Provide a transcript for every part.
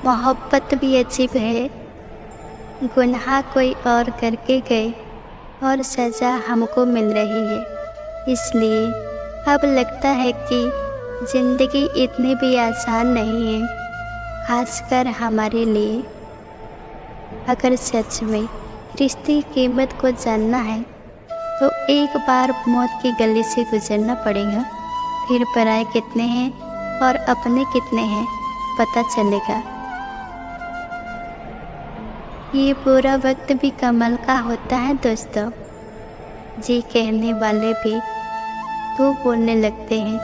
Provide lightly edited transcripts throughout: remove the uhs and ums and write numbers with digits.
मोहब्बत भी अजीब है। गुनाह कोई और करके गए और सज़ा हमको मिल रही है। इसलिए अब लगता है कि ज़िंदगी इतनी भी आसान नहीं है, खासकर हमारे लिए। अगर सच में रिश्ते की कीमत को जानना है तो एक बार मौत की गली से गुजरना पड़ेगा, फिर पराए कितने हैं और अपने कितने हैं पता चलेगा। ये बुरा वक्त भी कमाल का होता है दोस्तों। जी कहने वाले भी तो बोलने लगते हैं।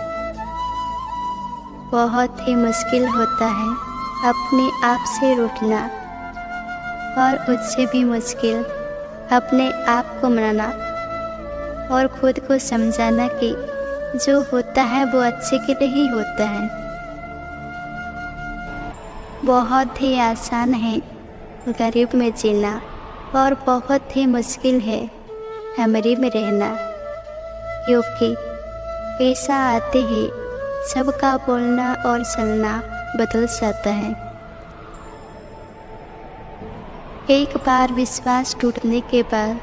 बहुत ही मुश्किल होता है अपने आप से रूठना, और उससे भी मुश्किल अपने आप को मनाना और खुद को समझाना कि जो होता है वो अच्छे के लिए ही होता है। बहुत ही आसान है गरीब में जीना और बहुत ही मुश्किल है अमीरी में रहना, क्योंकि पैसा आते ही सबका बोलना और चलना बदल जाता है। एक बार विश्वास टूटने के बाद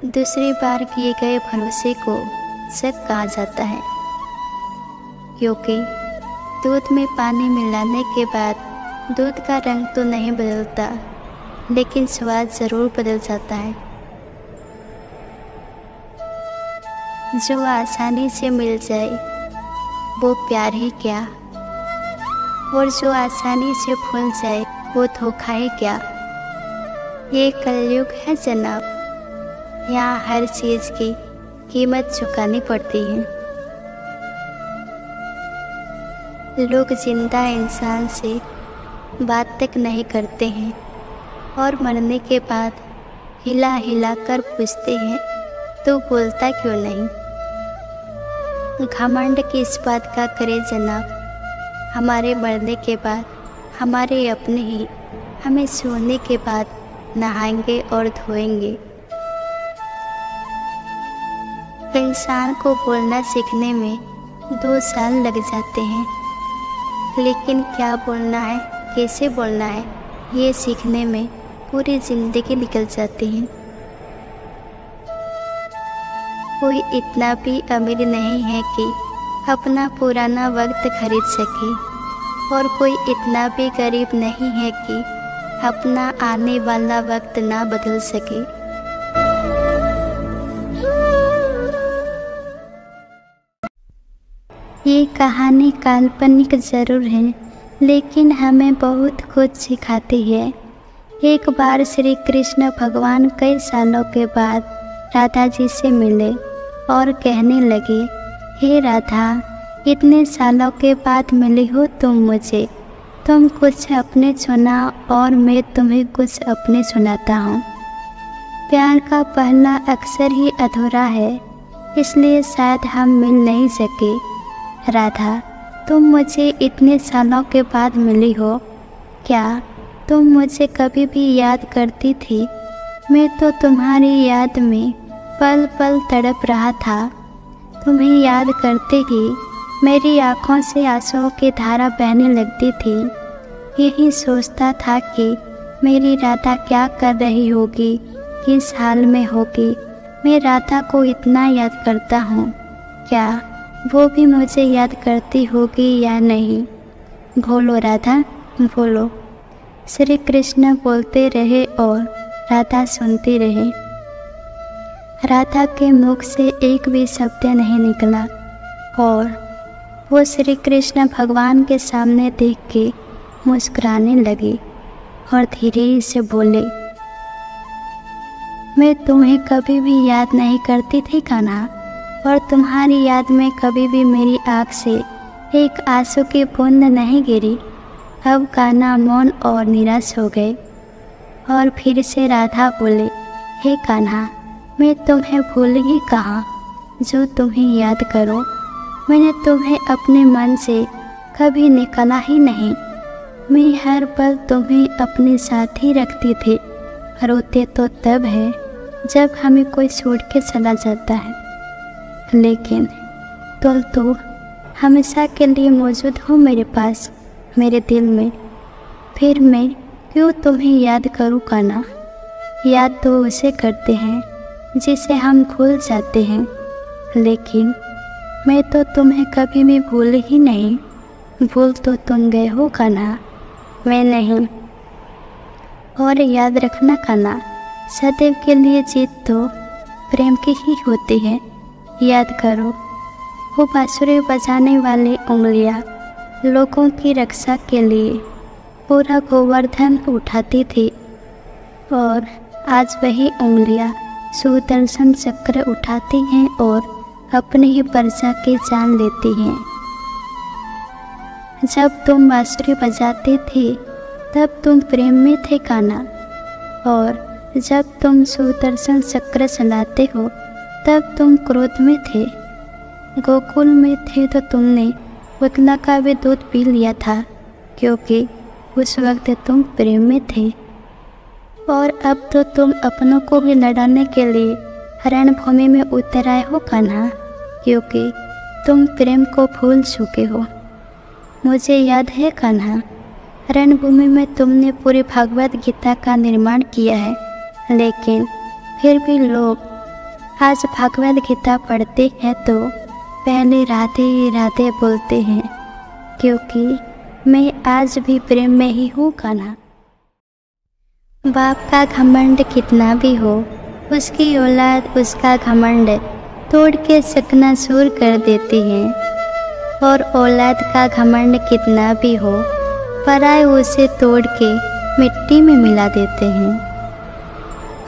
दूसरी बार किए गए भरोसे को शक कहा जाता है, क्योंकि दूध में पानी मिलाने के बाद दूध का रंग तो नहीं बदलता, लेकिन स्वाद ज़रूर बदल जाता है। जो आसानी से मिल जाए वो प्यार ही क्या, और जो आसानी से भूल जाए वो धोखा ही क्या। ये कलयुग है जनाब, यहाँ हर चीज़ की कीमत चुकानी पड़ती है। लोग जिंदा इंसान से बात तक नहीं करते हैं और मरने के बाद हिला हिला कर पूछते हैं तो बोलता क्यों नहीं। घमंड किस बात का करे जनाब, हमारे मरने के बाद हमारे अपने ही हमें सोने के बाद नहाएंगे और धोएंगे। इंसान को बोलना सीखने में 2 साल लग जाते हैं, लेकिन क्या बोलना है, कैसे बोलना है, ये सीखने में पूरी ज़िंदगी निकल जाती है। कोई इतना भी अमीर नहीं है कि अपना पुराना वक्त खरीद सके, और कोई इतना भी गरीब नहीं है कि अपना आने वाला वक्त ना बदल सके। ये कहानी काल्पनिक ज़रूर है, लेकिन हमें बहुत कुछ सिखाती है। एक बार श्री कृष्ण भगवान कई सालों के बाद राधा जी से मिले और कहने लगे, हे राधा, इतने सालों के बाद मिली हो तुम मुझे। तुम कुछ अपने सुनाओ और मैं तुम्हें कुछ अपने सुनाता हूँ। प्यार का पहला अक्षर ही अधूरा है, इसलिए शायद हम मिल नहीं सके। राधा, तुम मुझे इतने सालों के बाद मिली हो, क्या तुम मुझे कभी भी याद करती थी? मैं तो तुम्हारी याद में पल पल तड़प रहा था। तुम्हें याद करते ही मेरी आँखों से आंसुओं की धारा बहने लगती थी। यही सोचता था कि मेरी राधा क्या कर रही होगी, किस हाल में होगी। मैं राधा को इतना याद करता हूँ, क्या वो भी मुझे याद करती होगी या नहीं? बोलो राधा, बोलो। श्री कृष्ण बोलते रहे और राधा सुनती रही। राधा के मुख से एक भी शब्द नहीं निकला, और वो श्री कृष्ण भगवान के सामने देख के मुस्कुराने लगी और धीरे से बोले, मैं तुम्हें कभी भी याद नहीं करती थी कान्हा, और तुम्हारी याद में कभी भी मेरी आँख से एक आंसू की बूंद नहीं गिरी। अब कान्हा मौन और निराश हो गए, और फिर से राधा बोले, हे कान्हा, मैं तुम्हें भूल ही कहाँ जो तुम्हें याद करो। मैंने तुम्हें अपने मन से कभी निकाला ही नहीं। मैं हर पल तुम्हें अपने साथ ही रखती थी। रोते तो तब है जब हमें कोई छोड़ के चला जाता है, लेकिन तुम तो हमेशा के लिए मौजूद हो मेरे पास, मेरे दिल में। फिर मैं क्यों तुम्हें याद करूँ कान्हा। याद तो उसे करते हैं जिसे हम भूल जाते हैं, लेकिन मैं तो तुम्हें कभी भी भूल ही नहीं। भूल तो तुम गए हो कान्हा, मैं नहीं। और याद रखना कान्हा, सदैव के लिए जीत तो प्रेम की ही होती है। याद करो, वो बांसुरी बजाने वाली उंगलियां लोगों की रक्षा के लिए पूरा गोवर्धन उठाती थी, और आज वही उंगलियां सुदर्शन चक्र उठाती हैं और अपनी ही प्रजा की जान लेती हैं। जब तुम बांसुरी बजाते थे तब तुम प्रेम में थे कान्हा, और जब तुम सुदर्शन चक्र चलाते हो तब तुम क्रोध में थे। गोकुल में थे तो तुमने उतना का भी दूध पी लिया था, क्योंकि उस वक्त तुम प्रेम में थे। और अब तो तुम अपनों को भी लड़ाने के लिए रणभूमि में उतर आए हो कान्हा, क्योंकि तुम प्रेम को भूल चुके हो। मुझे याद है कान्हा, रणभूमि में तुमने पूरी भगवद गीता का निर्माण किया है, लेकिन फिर भी लोग आज भगवद गीता पढ़ते हैं तो पहले राधे राधे बोलते हैं, क्योंकि मैं आज भी प्रेम में ही हूँ कान्हा। बाप का घमंड कितना भी हो, उसकी औलाद उसका घमंड तोड़ के चकनाचूर कर देती है। और औलाद का घमंड कितना भी हो, पराए उसे तोड़ के मिट्टी में मिला देते हैं।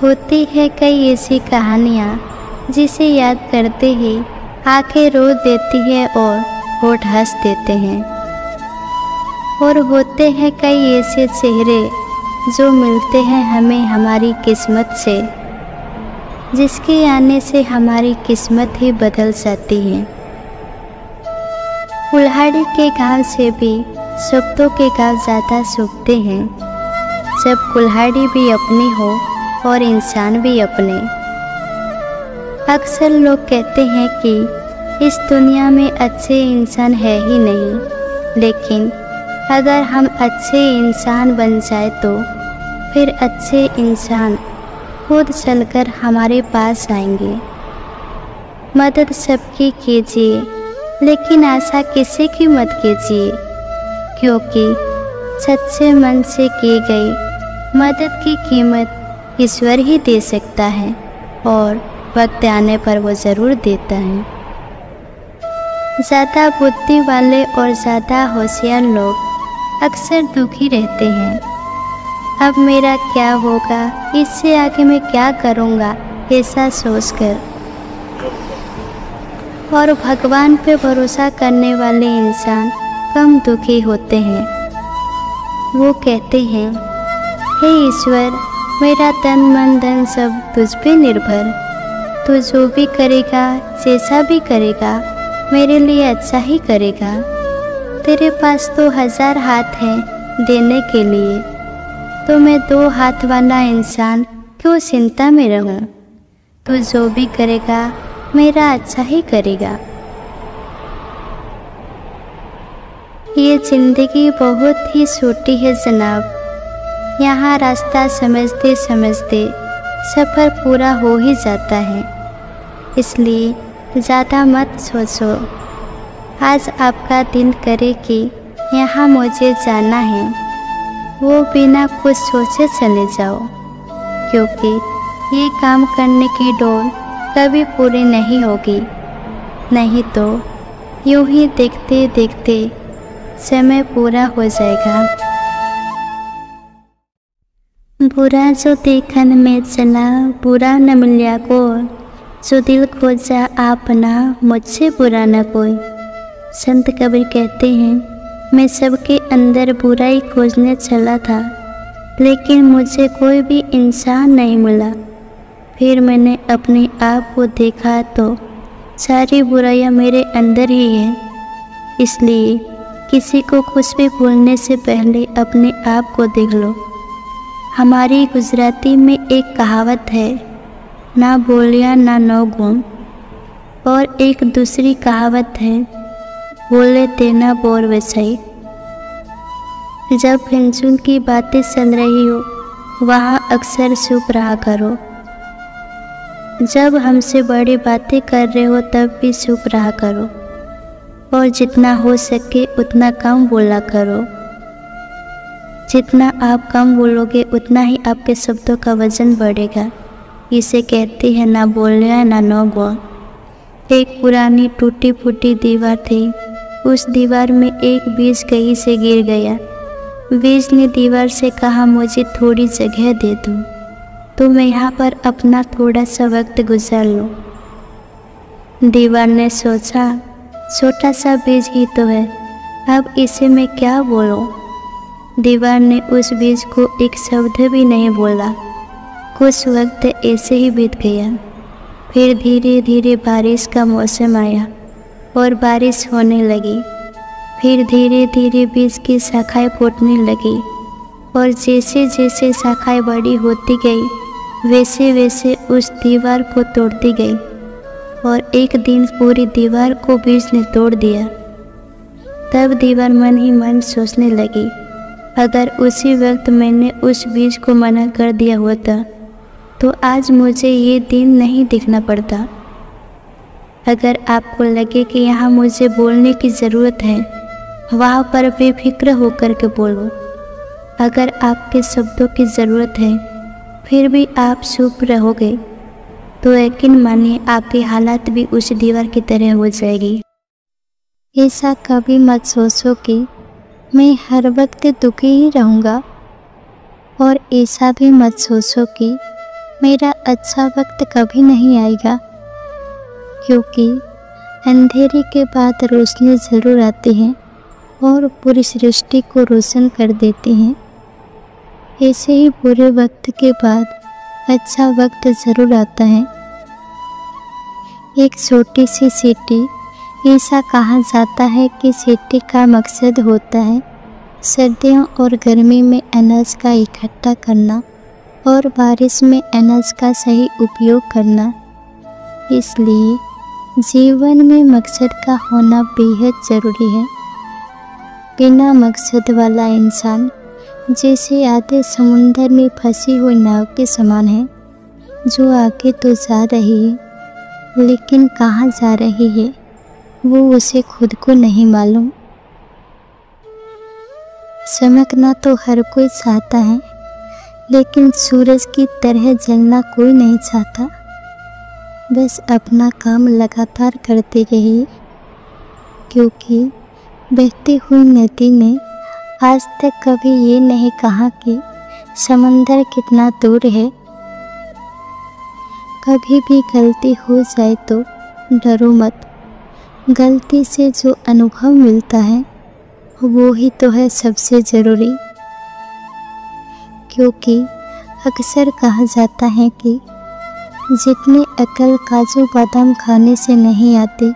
होती है कई ऐसी कहानियाँ जिसे याद करते ही आंखें रो देती है और होठ हंस देते हैं। और होते हैं कई ऐसे चेहरे जो मिलते हैं हमें हमारी किस्मत से, जिसके आने से हमारी किस्मत ही बदल जाती है। कुल्हाड़ी के घाव से भी शब्दों के घाव ज़्यादा सूखते हैं, जब कुल्हाड़ी भी अपनी हो और इंसान भी अपने। अक्सर लोग कहते हैं कि इस दुनिया में अच्छे इंसान है ही नहीं, लेकिन अगर हम अच्छे इंसान बन जाए तो फिर अच्छे इंसान खुद चलकर हमारे पास आएंगे। मदद सबकी कीजिए, लेकिन आशा किसी की मत कीजिए, क्योंकि सच्चे मन से की गई मदद की कीमत ईश्वर ही दे सकता है, और वक्त आने पर वो ज़रूर देता है। ज़्यादा बुद्धि वाले और ज़्यादा होशियार लोग अक्सर दुखी रहते हैं। अब मेरा क्या होगा, इससे आगे मैं क्या करूँगा, ऐसा सोचकर। और भगवान पे भरोसा करने वाले इंसान कम दुखी होते हैं। वो कहते हैं, हे ईश्वर, मेरा तन मन धन सब तुझ पे निर्भर। तू जो भी करेगा, जैसा भी करेगा, मेरे लिए अच्छा ही करेगा। तेरे पास तो 1000 हाथ हैं देने के लिए, तो मैं 2 हाथ वाला इंसान क्यों चिंता में रहूं। तू जो भी करेगा मेरा अच्छा ही करेगा। ये जिंदगी बहुत ही छोटी है जनाब, यहाँ रास्ता समझते समझते सफ़र पूरा हो ही जाता है, इसलिए ज़्यादा मत सोचो। आज आपका दिल करे कि यहाँ मुझे जाना है, वो बिना कुछ सोचे चले जाओ, क्योंकि ये काम करने की डोर कभी पूरी नहीं होगी। नहीं तो यूं ही देखते देखते समय पूरा हो जाएगा। बुरा जो देखन में चला, बुरा न मिलिया को, जो दिल खोजा आपना, मुझसे बुरा न कोई। संत कबीर कहते हैं, मैं सबके अंदर बुराई खोजने चला था, लेकिन मुझे कोई भी इंसान नहीं मिला। फिर मैंने अपने आप को देखा तो सारी बुराइयां मेरे अंदर ही हैं। इसलिए किसी को कुछ भी बोलने से पहले अपने आप को देख लो। हमारी गुजराती में एक कहावत है, ना बोलिया ना नो गुम। और एक दूसरी कहावत है, बोले तेना बोर वसाई। जब फिंचून की बातें चल रही हो वहाँ अक्सर चुप रहा करो। जब हमसे बड़ी बातें कर रहे हो तब भी चुप रहा करो और जितना हो सके उतना कम बोला करो। जितना आप कम बोलोगे उतना ही आपके शब्दों का वजन बढ़ेगा। इसे कहते हैं ना बोलना ना नो गो। एक पुरानी टूटी फूटी दीवार थी। उस दीवार में एक बीज कहीं से गिर गया। बीज ने दीवार से कहा, मुझे थोड़ी जगह दे दो तो मैं यहाँ पर अपना थोड़ा सा वक्त गुजार लूँ। दीवार ने सोचा, छोटा सा बीज ही तो है, अब इसे मैं क्या बोलूँ। दीवार ने उस बीज को एक शब्द भी नहीं बोला। कुछ वक्त ऐसे ही बीत गया। फिर धीरे धीरे बारिश का मौसम आया और बारिश होने लगी। फिर धीरे धीरे बीज की शाखाएं फूटने लगी और जैसे जैसे शाखाएं बड़ी होती गई वैसे वैसे उस दीवार को तोड़ती गई और एक दिन पूरी दीवार को बीज ने तोड़ दिया। तब दीवार मन ही मन सोचने लगी, अगर उसी वक्त मैंने उस बीज को मना कर दिया होता तो आज मुझे ये दिन नहीं दिखना पड़ता। अगर आपको लगे कि यहाँ मुझे बोलने की ज़रूरत है, वहाँ पर बेफिक्र होकर के बोलो। अगर आपके शब्दों की ज़रूरत है फिर भी आप चुप रहोगे तो यकीन मानिए आपकी हालत भी उस दीवार की तरह हो जाएगी। ऐसा कभी मत सोचो कि मैं हर वक्त दुखी ही रहूँगा, और ऐसा भी मत सोचो कि मेरा अच्छा वक्त कभी नहीं आएगा, क्योंकि अंधेरे के बाद रोशनी ज़रूर आती है और पूरी सृष्टि को रोशन कर देती हैं। ऐसे ही बुरे वक्त के बाद अच्छा वक्त ज़रूर आता है। एक छोटी सी सीटी, ऐसा कहा जाता है कि सीटी का मकसद होता है सर्दियों और गर्मी में अनाज का इकट्ठा करना और बारिश में अनाज का सही उपयोग करना। इसलिए जीवन में मकसद का होना बेहद ज़रूरी है। बिना मकसद वाला इंसान जैसे आधे समुंदर में फंसी हुई नाव के समान है, जो आगे तो जा रही है लेकिन कहाँ जा रही है वो उसे खुद को नहीं मालूम। चमकना तो हर कोई चाहता है, लेकिन सूरज की तरह जलना कोई नहीं चाहता। बस अपना काम लगातार करते रहिए, क्योंकि बहती हुई नदी ने आज तक कभी ये नहीं कहा कि समंदर कितना दूर है। कभी भी गलती हो जाए तो डरो मत। गलती से जो अनुभव मिलता है वो ही तो है सबसे ज़रूरी, क्योंकि अक्सर कहा जाता है कि जितनी अकल काजू बादाम खाने से नहीं आती,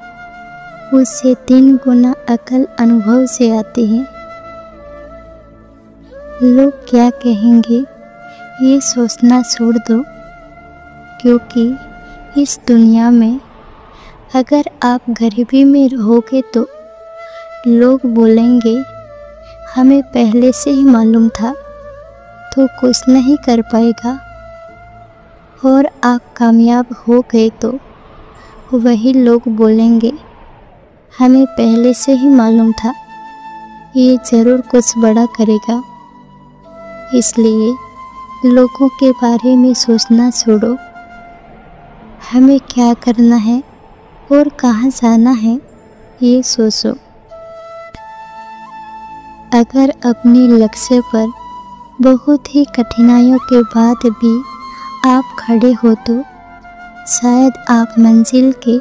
उससे 3 गुना अकल अनुभव से आती है। लोग क्या कहेंगे ये सोचना छोड़ दो, क्योंकि इस दुनिया में अगर आप गरीबी में रहोगे तो लोग बोलेंगे हमें पहले से ही मालूम था, तो कुछ नहीं कर पाएगा। और आप कामयाब हो गए तो वही लोग बोलेंगे हमें पहले से ही मालूम था, ये ज़रूर कुछ बड़ा करेगा। इसलिए लोगों के बारे में सोचना छोड़ो। हमें क्या करना है और कहाँ जाना है ये सोचो। अगर अपने लक्ष्य पर बहुत ही कठिनाइयों के बाद भी आप खड़े हो तो शायद आप मंजिल के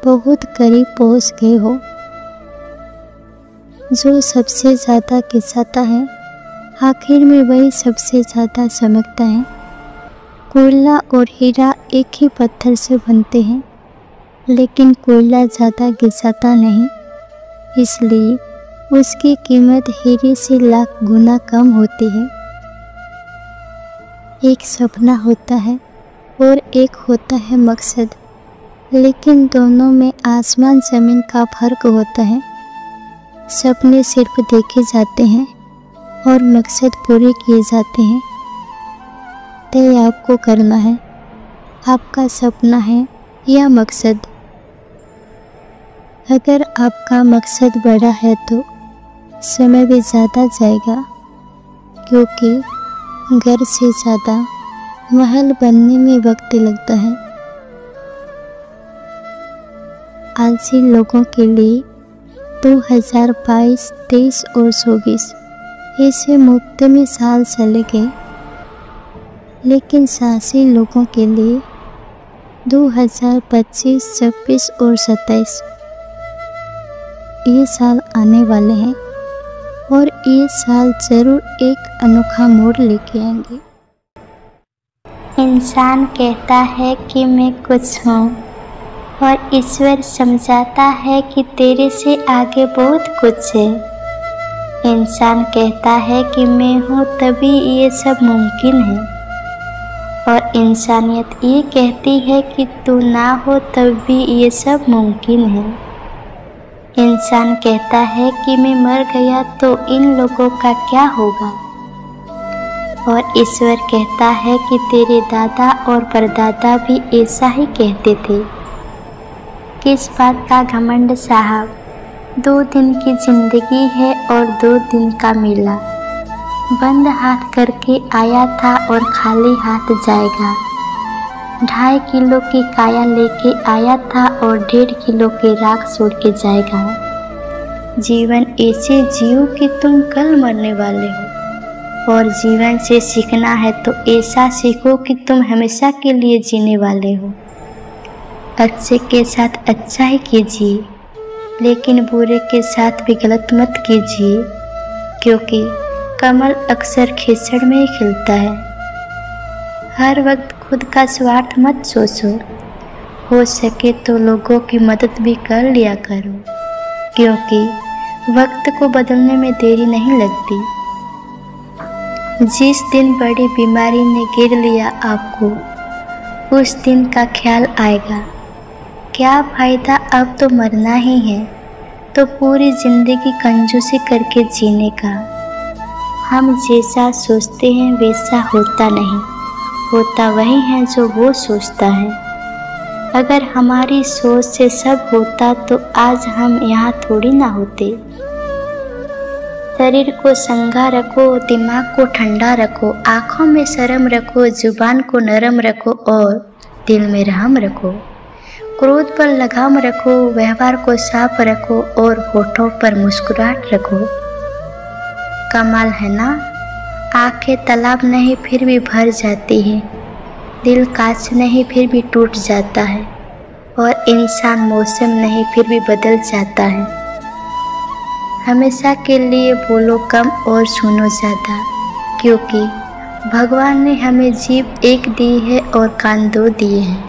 बहुत करीब पहुंच गए हो। जो सबसे ज़्यादा घिसाता है आखिर में वही सबसे ज़्यादा चमकता है। कोयला और हीरा एक ही पत्थर से बनते हैं, लेकिन कोयला ज़्यादा घिसाता नहीं, इसलिए उसकी कीमत हीरे से लाख गुना कम होती है। एक सपना होता है और एक होता है मकसद, लेकिन दोनों में आसमान ज़मीन का फर्क होता है। सपने सिर्फ देखे जाते हैं, और मकसद पूरे किए जाते हैं। तय आपको करना है, आपका सपना है या मकसद। अगर आपका मकसद बड़ा है तो समय भी ज़्यादा जाएगा, क्योंकि घर से ज़्यादा महल बनने में वक्त लगता है। आलसी लोगों के लिए 2022, 23 और 24 ऐसे मुफ्त में साल चले गए, लेकिन साहसी लोगों के लिए 2025, 26 और 27 ये साल आने वाले हैं और ये साल ज़रूर एक अनोखा मोड़ लेके आएंगे। इंसान कहता है कि मैं कुछ हूँ और ईश्वर समझाता है कि तेरे से आगे बहुत कुछ है। इंसान कहता है कि मैं हूँ तभी ये सब मुमकिन है, और इंसानियत ये कहती है कि तू ना हो तब भी ये सब मुमकिन है। इंसान कहता है कि मैं मर गया तो इन लोगों का क्या होगा, और ईश्वर कहता है कि तेरे दादा और परदादा भी ऐसा ही कहते थे। किस बात का घमंड साहब, 2 दिन की जिंदगी है और 2 दिन का मेला। बंद हाथ करके आया था और खाली हाथ जाएगा। 2.5 किलो की काया लेके आया था और 1.5 किलो की राख छोड़ के जाएगा। जीवन ऐसे जियो कि तुम कल मरने वाले हो, और जीवन से सीखना है तो ऐसा सीखो कि तुम हमेशा के लिए जीने वाले हो। अच्छे के साथ अच्छा ही कीजिए, लेकिन बुरे के साथ भी गलत मत कीजिए, क्योंकि कमल अक्सर कीचड़ में ही खिलता है। हर वक्त खुद का स्वार्थ मत सोचो, हो सके तो लोगों की मदद भी कर लिया करो, क्योंकि वक्त को बदलने में देरी नहीं लगती। जिस दिन बड़ी बीमारी ने घेर लिया आपको, उस दिन का ख्याल आएगा, क्या फ़ायदा, अब तो मरना ही है, तो पूरी ज़िंदगी कंजूसी करके जीने का। हम जैसा सोचते हैं वैसा होता नहीं, होता वही है जो वो सोचता है। अगर हमारी सोच से सब होता तो आज हम यहाँ थोड़ी ना होते। शरीर को संगा रखो, दिमाग को ठंडा रखो, आँखों में शर्म रखो, जुबान को नरम रखो और दिल में रहम रखो। क्रोध पर लगाम रखो, व्यवहार को साफ रखो और होठों पर मुस्कुराहट रखो। कमाल है ना, आंखें तालाब नहीं फिर भी भर जाती है, दिल कांच नहीं फिर भी टूट जाता है, और इंसान मौसम नहीं फिर भी बदल जाता है। हमेशा के लिए बोलो कम और सुनो ज़्यादा, क्योंकि भगवान ने हमें जीभ एक दी है और कान 2 दिए हैं।